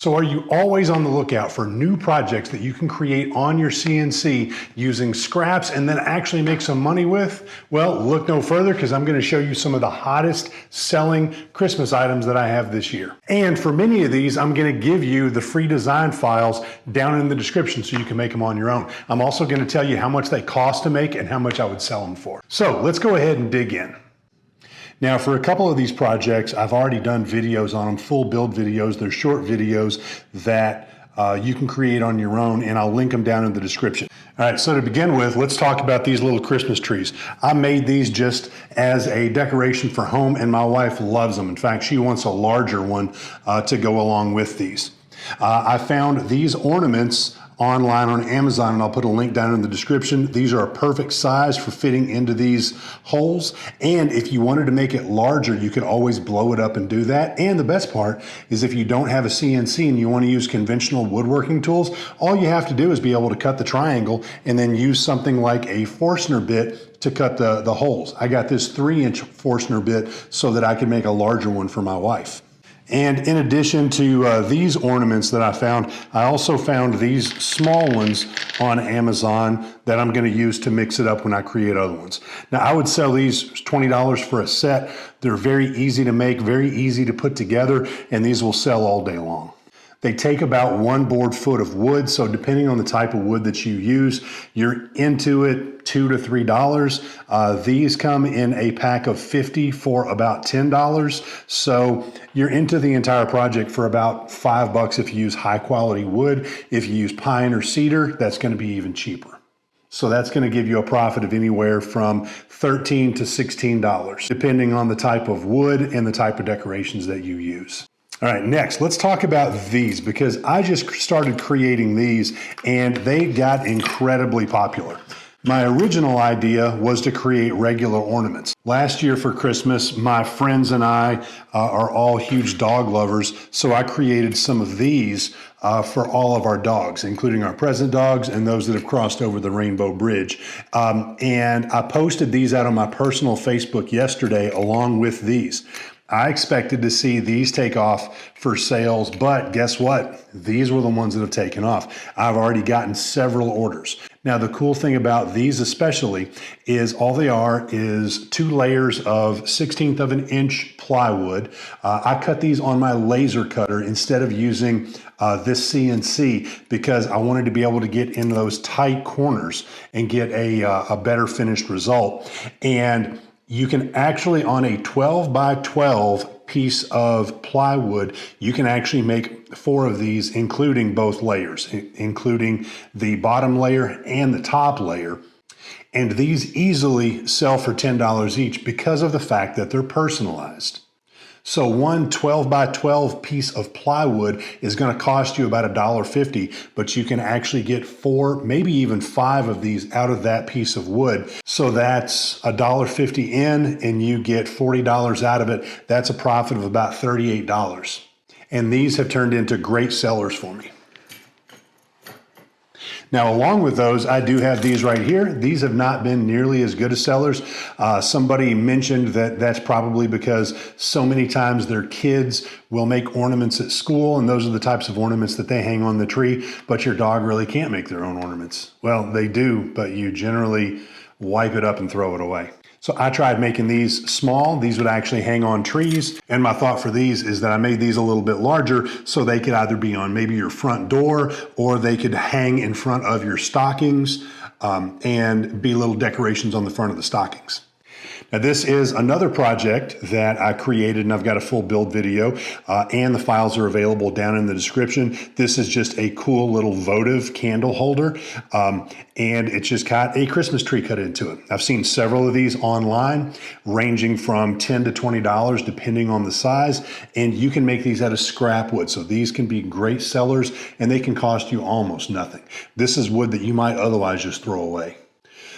So are you always on the lookout for new projects that you can create on your CNC using scraps and then actually make some money with? Well, look no further because I'm going to show you some of the hottest selling Christmas items that I have this year. And for many of these, I'm going to give you the free design files down in the description so you can make them on your own. I'm also going to tell you how much they cost to make and how much I would sell them for. So let's go ahead and dig in. Now, for a couple of these projects, I've already done videos on them, full build videos. They're short videos that you can create on your own, and I'll link them down in the description. All right, so to begin with, let's talk about these little Christmas trees. I made these just as a decoration for home, and my wife loves them. In fact, she wants a larger one to go along with these. I found these ornaments online on Amazon, and I'll put a link down in the description. These are a perfect size for fitting into these holes. And if you wanted to make it larger, you could always blow it up and do that. And the best part is if you don't have a CNC and you want to use conventional woodworking tools, all you have to do is be able to cut the triangle and then use something like a Forstner bit to cut the holes. I got this 3-inch Forstner bit so that I could make a larger one for my wife. And in addition to these ornaments that I found, I also found these small ones on Amazon that I'm going to use to mix it up when I create other ones. Now, I would sell these $20 for a set. They're very easy to make, very easy to put together, and these will sell all day long. They take about 1 board foot of wood, so depending on the type of wood that you use, you're into it $2 to $3. These come in a pack of 50 for about $10, so you're into the entire project for about $5 if you use high quality wood. If you use pine or cedar, that's going to be even cheaper. So that's going to give you a profit of anywhere from $13 to $16, depending on the type of wood and the type of decorations that you use. All right, next, let's talk about these because I just started creating these and they got incredibly popular. My original idea was to create regular ornaments. Last year for Christmas, my friends and I are all huge dog lovers, so I created some of these for all of our dogs, including our present dogs and those that have crossed over the Rainbow Bridge. And I posted these out on my personal Facebook yesterday along with these. I expected to see these take off for sales, but guess what? These were the ones that have taken off. I've already gotten several orders. Now, the cool thing about these especially is all they are is 2 layers of 1/16 of an inch plywood. I cut these on my laser cutter instead of using this CNC because I wanted to be able to get in those tight corners and get a better finished result. And you can actually, on a 12 by 12 piece of plywood, you can actually make 4 of these, including both layers, including the bottom layer and the top layer. And these easily sell for $10 each because of the fact that they're personalized. So one 12 by 12 piece of plywood is going to cost you about $1.50, but you can actually get 4, maybe even 5 of these out of that piece of wood. So that's $1.50 in and you get $40 out of it. That's a profit of about $38. And these have turned into great sellers for me. Now, along with those, I do have these right here. These have not been nearly as good as sellers. Somebody mentioned that that's probably because so many times their kids will make ornaments at school, and those are the types of ornaments that they hang on the tree, but your dog really can't make their own ornaments. Well, they do, but you generally wipe it up and throw it away. So I tried making these small. These would actually hang on trees. And my thought for these is that I made these a little bit larger so they could either be on maybe your front door or they could hang in front of your stockings and be little decorations on the front of the stockings. Now, this is another project that I created, and I've got a full build video, and the files are available down in the description. This is just a cool little votive candle holder, and it's just got a Christmas tree cut into it. I've seen several of these online, ranging from $10 to $20, depending on the size, and you can make these out of scrap wood, so these can be great sellers, and they can cost you almost nothing. This is wood that you might otherwise just throw away.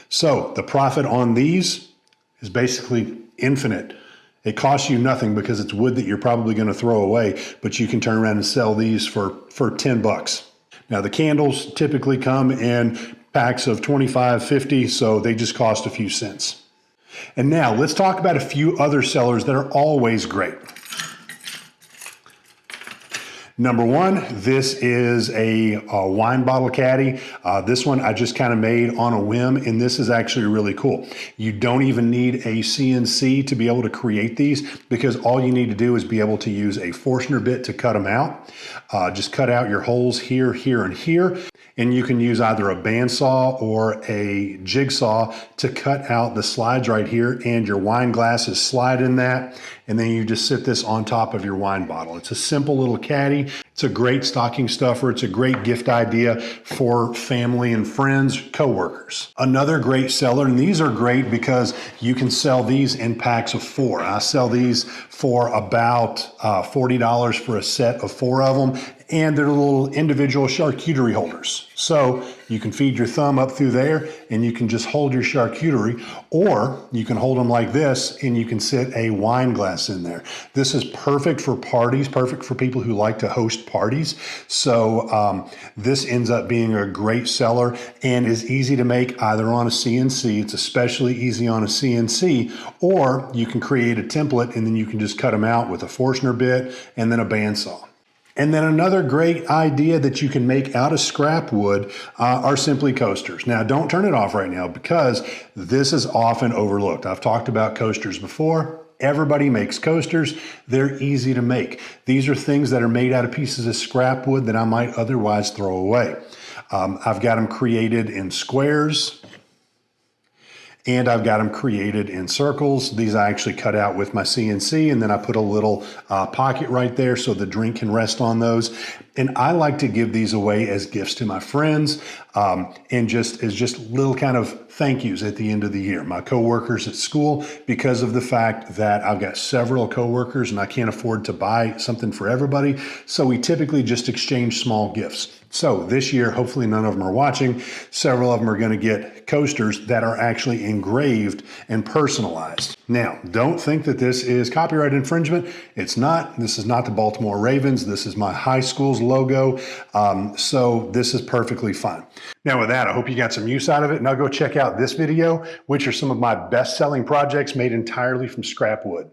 So the profit on these is basically infinite. It costs you nothing because it's wood that you're probably going to throw away, but you can turn around and sell these for $10. Now, the candles typically come in packs of 25, 50, so they just cost a few cents. And now let's talk about a few other sellers that are always great. Number one, this is a wine bottle caddy. This one I just kind of made on a whim, and this is actually really cool. You don't even need a CNC to be able to create these, because all you need to do is be able to use a Forstner bit to cut them out. Just cut out your holes here, here, and here. And you can use either a bandsaw or a jigsaw to cut out the slides right here, and your wine glasses slide in that, and then you just sit this on top of your wine bottle. It's a simple little caddy. It's a great stocking stuffer. It's a great gift idea for family and friends, coworkers. Another great seller, and these are great because you can sell these in packs of 4. I sell these for about $40 for a set of 4 of them, and they're little individual charcuterie holders. So you can feed your thumb up through there and you can just hold your charcuterie, or you can hold them like this and you can sit a wine glass in there. This is perfect for parties, perfect for people who like to host parties. So this ends up being a great seller and is easy to make either on a CNC. It's especially easy on a CNC, or you can create a template and then you can just cut them out with a Forstner bit and then a bandsaw. And then another great idea that you can make out of scrap wood are simply coasters. Now, don't turn it off right now because this is often overlooked. I've talked about coasters before. Everybody makes coasters. They're easy to make. These are things that are made out of pieces of scrap wood that I might otherwise throw away. I've got them created in squares, and I've got them created in circles. These I actually cut out with my CNC, and then I put a little pocket right there so the drink can rest on those. And I like to give these away as gifts to my friends, and just as just little kind of thank yous at the end of the year. My coworkers at school, because of the fact that I've got several coworkers and I can't afford to buy something for everybody, so we typically just exchange small gifts. So this year, hopefully none of them are watching, several of them are going to get coasters that are actually engraved and personalized. Now, don't think that this is copyright infringement. It's not. This is not the Baltimore Ravens. This is my high school's logo. So this is perfectly fine. Now with that, I hope you got some use out of it. Now go check out this video, which are some of my best-selling projects made entirely from scrap wood.